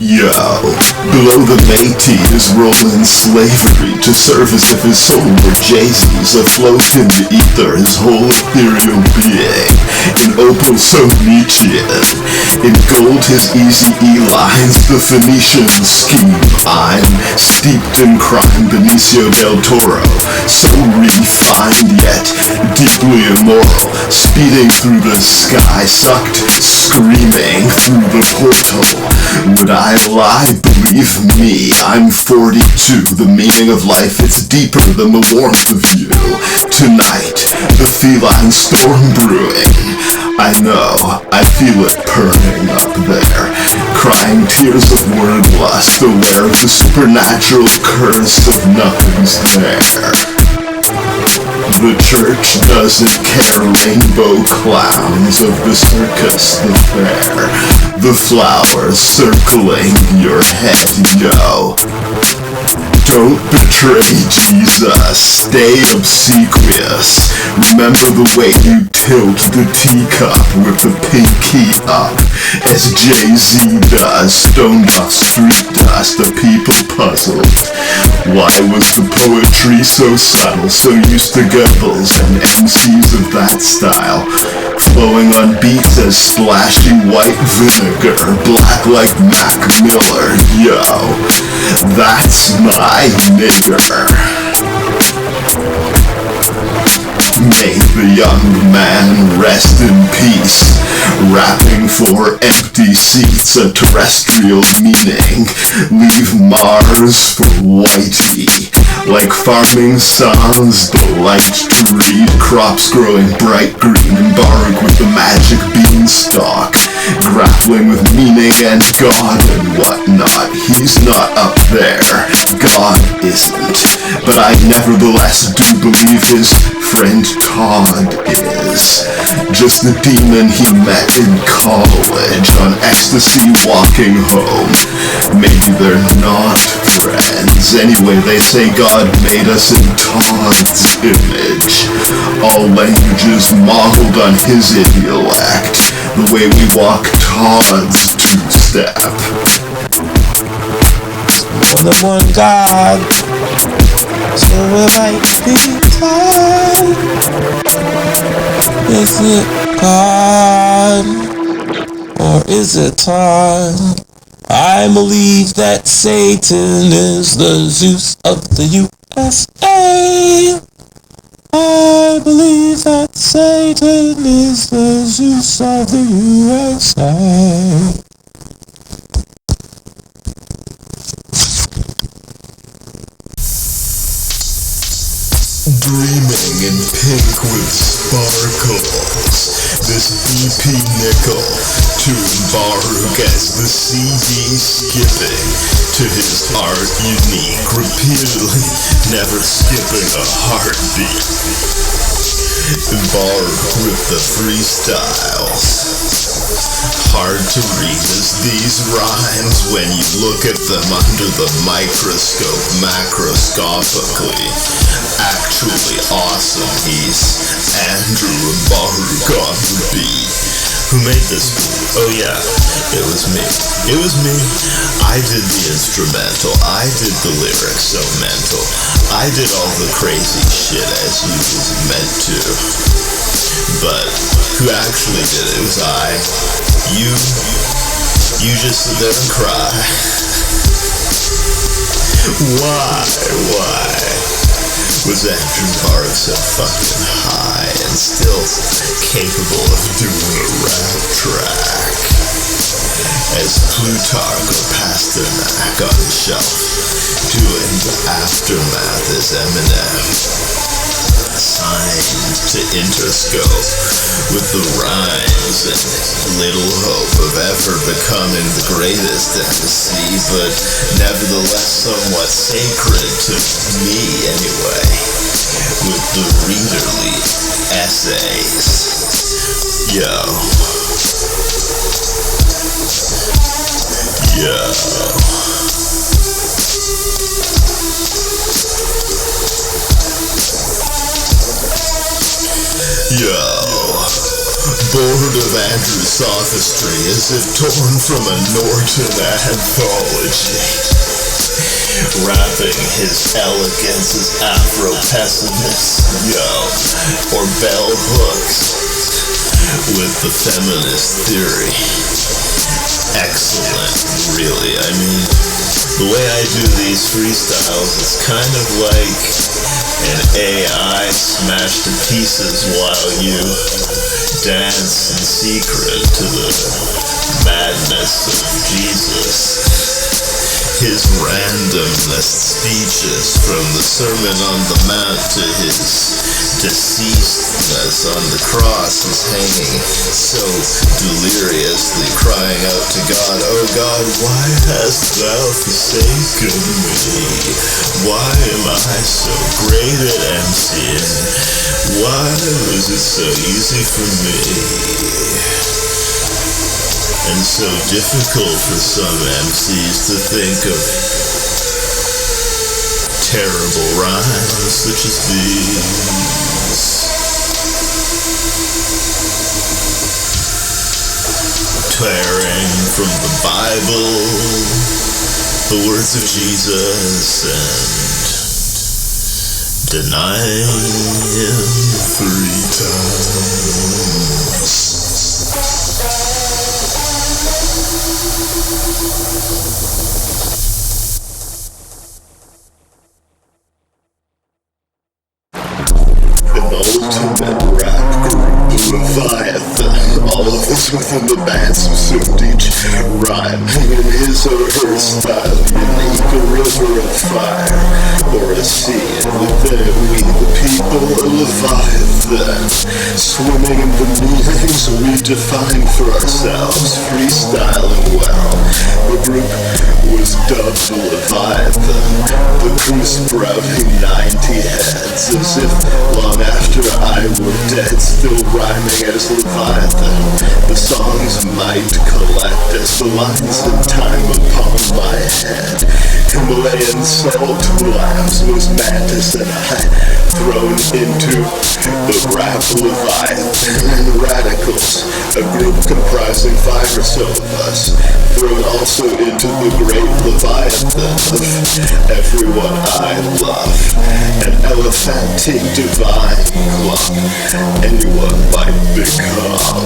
Yo, below the Métis rolling slavery to serve as if his soul were Jay-Z's afloat in the ether, his whole ethereal being in opal so Nietzschean. In gold his easy E-lines, the Phoenician scheme. I'm steeped in crime, Benicio del Toro, so refined yet deeply immoral, speeding through the sky, sucked screaming through the portal. Would I lie? Believe me, I'm 42. The meaning of life, it's deeper than the warmth of you. Tonight, the feline storm brewing. I know, I feel it purring up there, crying tears of word lust, aware of the supernatural curse of nothing's there. The church doesn't care, rainbow clowns of the circus, the fair, the flowers circling your head, yo. Don't betray Jesus, stay obsequious. Remember the way you tilt the teacup with the pinky up, as Jay-Z does, stoned off street dust, a people puzzled. Why was the poetry so subtle, so used to Goebbels and MCs of that style, flowing on beats as splashy white vinegar, black like Mac Miller, yo, that's my nigger. May the young man rest in peace, rapping for empty seats, a terrestrial meaning, leave Mars for Whitey. Like farming songs, delight to read, crops growing bright green, embark with the magic beanstalk, grappling with meaning and God and whatnot. He's not up there, God isn't, but I nevertheless do believe his friend Todd is just the demon he met in college on ecstasy walking home. Maybe they're not friends. Anyway, they say God made us in Todd's image, all languages modeled on his intellect, the way we walk Todd's two-step. More than one God, so it might be God. Is it God, or is it Todd? I believe that Satan is the Zeus of the USA. I believe that Satan is the Zeus of the USA. Dreaming in pink with sparkles, this BP nickel to Baruch as the CD skipping to his art unique, repeatedly never skipping a heartbeat. Baruch with the freestyles. Hard to read as these rhymes when you look at them under the microscope, macroscopically. Actually awesome, he's Andrew Baruch on the beat. Who made this beat? Oh yeah, it was me. It was me. I did the instrumental. I did the lyrics so mental. I did all the crazy shit as you was meant to. But who actually did it was I. You just sit there and cry. Why was Andrew Baruch so fucking high and still capable of doing a rap track? As Plutarch or Pasternak on the shelf, doing the aftermath as Eminem. Signed to Interscope with the rhymes and little hope of ever becoming the greatest MC, but nevertheless somewhat sacred to me anyway, with the readerly essays. Yo. Yo, bored of Andrew's sophistry, as if torn from a Norton anthology. Wrapping his elegance as Afro-pessimists yell, or bell hooks with the feminist theory. Excellent, really. I mean, the way I do these freestyles is kind of like an AI smashed to pieces while you dance in secret to the madness of Jesus. His randomness speeches from the Sermon on the Mount to his deceasedness on the cross is hanging so deliriously, crying out to God, "Oh God, why hast thou forsaken me? Why am I so great at emptying? Why was it so easy for me? And so difficult for some MCs to think of terrible rhymes such as these. Tearing from the Bible the words of Jesus and denying him 3 times. Ultimate rap group, Leviathan. All of us within the band subsumed each rhyme in his or her style, unique, a river of fire or a sea. And within it we, the people, a Leviathan, swimming in the meanings we define for ourselves, freestyling well. The group was dubbed the Leviathan, the crew sprouting 90 heads, as if long after I were dead, still rhyming as Leviathan. The songs might collect as the lines in time upon my head. Himalayan salt labs was Mantis and I thrown into the rap Leviathan. And radicals, a group comprising 5 or so of us, thrown also into the great Leviathan of everyone I love. An elephantic divine club anyone might become.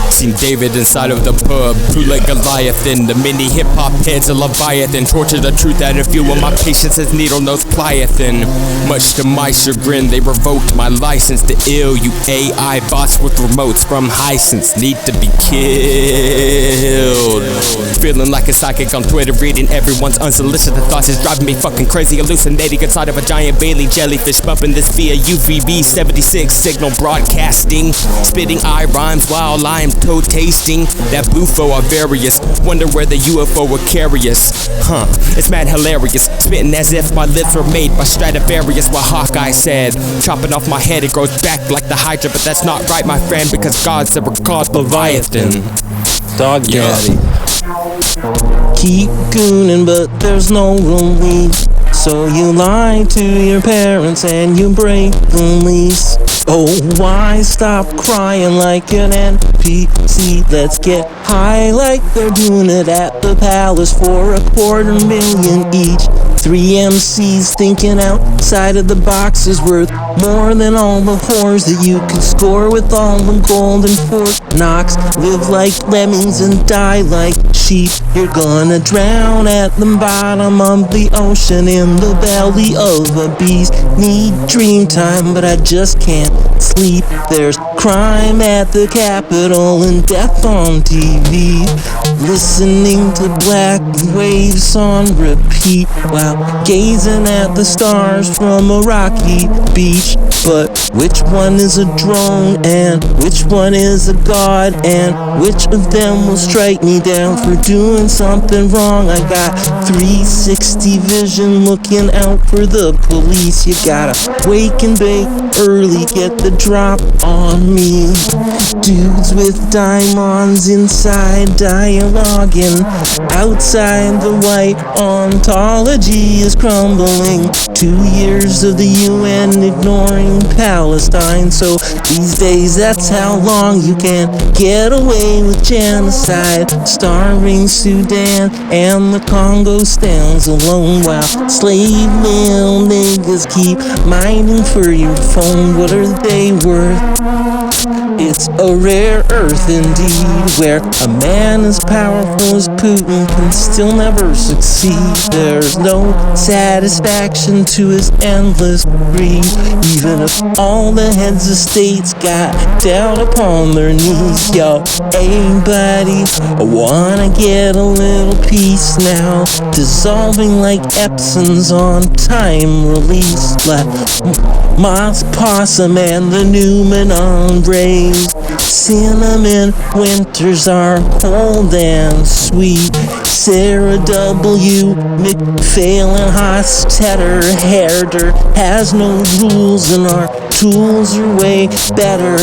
Seen David inside of the pub, true like Goliathan. The mini hip-hop heads a Leviathan. Torture the truth out of you and my patience as needle-nose Pliathan. Much to my chagrin, they revoked my license to ill. You AI bots with remotes from Hisense need to be killed. Feeling like a psychic on Twitter, reading everyone's unsolicited thoughts is driving me fucking crazy. Hallucinating inside of a giant Bailey jellyfish, bumping this via UVB 76 signal broadcasting. Spitting I rhymes while I am toe tasting. That bufo are various. Wonder where the UFO would carry us. It's mad hilarious. Spitting as if my lips were made by Stradivarius. What Hawkeye said. Chopping off my head, it grows back like the Hydra. But that's not right, my friend, because God said we're called Leviathan. Dog daddy. Keep gooning, but there's no relief. So you lie to your parents and you break the lease. Oh, why stop crying like an NPC? Let's get high like they're doing it at the Palace for $250,000 each. 3 MCs thinking outside of the box is worth more than all the whores that you could score with all the golden Fort Knox. Live like lemmings and die like sheep. You're gonna drown at the bottom of the ocean in the belly of a beast. Need dream time, but I just can't sleep. There's crime at the Capitol and death on TV. Listening to black waves on repeat while gazing at the stars from a rocky beach. But which one is a drone and which one is a god, and which of them will strike me down for doing something wrong? I got 360 vision looking out for the police. You gotta wake and bake early, get the drop on me. Dudes with diamonds inside dialoguing. Outside the white ontology is crumbling 2 years of the UN ignoring Palestine. So these days, that's how long you can get away with genocide. Starving Sudan and the Congo stands alone while slave mill niggas keep mining for your phone. What are they worth? It's a rare earth indeed, where a man as powerful as Putin can still never succeed. There's no satisfaction to his endless greed, even if all the heads of states got down upon their knees. Yo, hey buddy, I wanna get a little peace now, dissolving like Epson's on time release, like Moss Possum and the Newman on Rays. Cinnamon winters are cold and sweet. Sarah W. McPhail Hostetter Herder has no rules, and our tools are way better.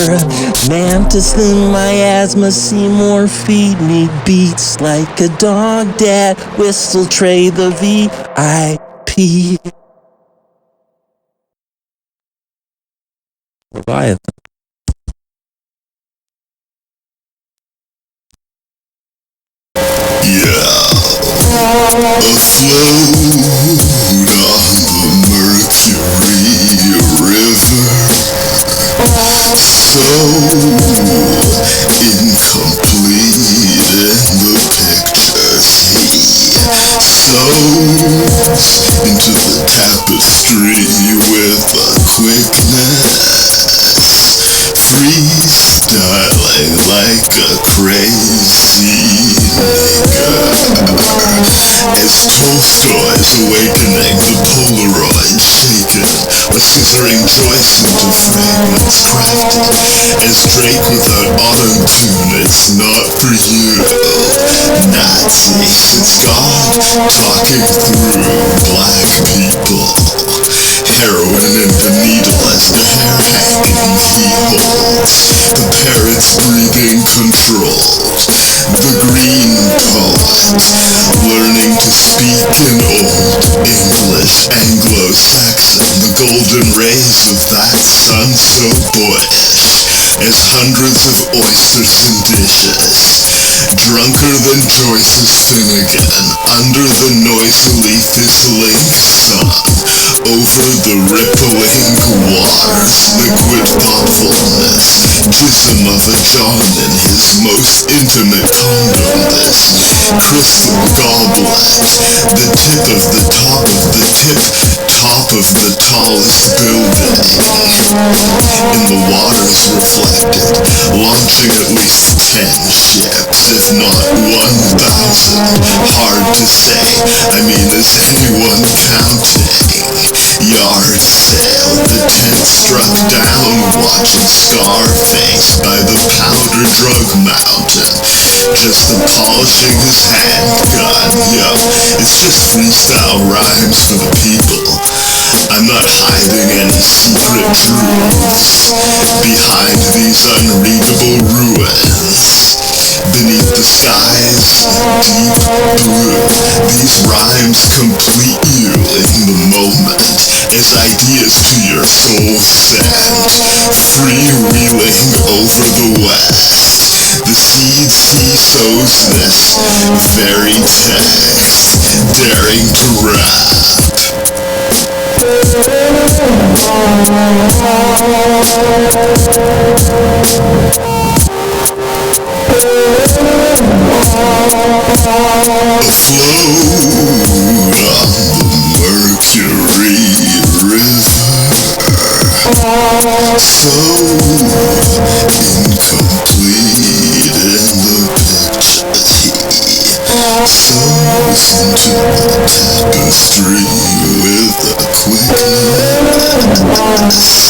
Mantis than miasma, Seymour feed me beats like a dog dad whistle tray the VIP. Leviathan. Afloat on the Mercury River, so incomplete in the pictures he sews into the tapestry with a quickness, freestyling like a crazy nigger. As Tolstoy's awakening, the Polaroid shaken, a scissoring choice into fragments crafted. As Drake without auto-tune, it's not for you, Nazi. It's God talking through black people. Heroin and the needle as the hair hanging he holds. The parrots breathing controlled. The green poet learning to speak in old English, Anglo-Saxon. The golden rays of that sun so boyish as hundreds of oysters and dishes. Drunker than Joyce's Finnegan, under the noisily fizzling sun, over the rippling waters, liquid thoughtfulness, jism of a John in his most intimate condom. This crystal goblet, the tip of the top of the tip, top of the tallest building. In the waters reflected, launching at least 10 ships, if not 1,000. Hard to say, I mean, is anyone counting? Yard sale, the tent struck down, watching Scarface by the powder drug mountain. Just the polishing his handgun, yo, it's just freestyle rhymes for the people. I'm not hiding any secret truths behind these unreadable ruins. Beneath the skies, deep blue, these rhymes complete you in the moment, as ideas to your soul send, freewheeling over the west. The seeds he sows this very text, daring to rap. Afloat on the Mercury River, so incomplete in the pictures he sews into the tapestry with a quickness.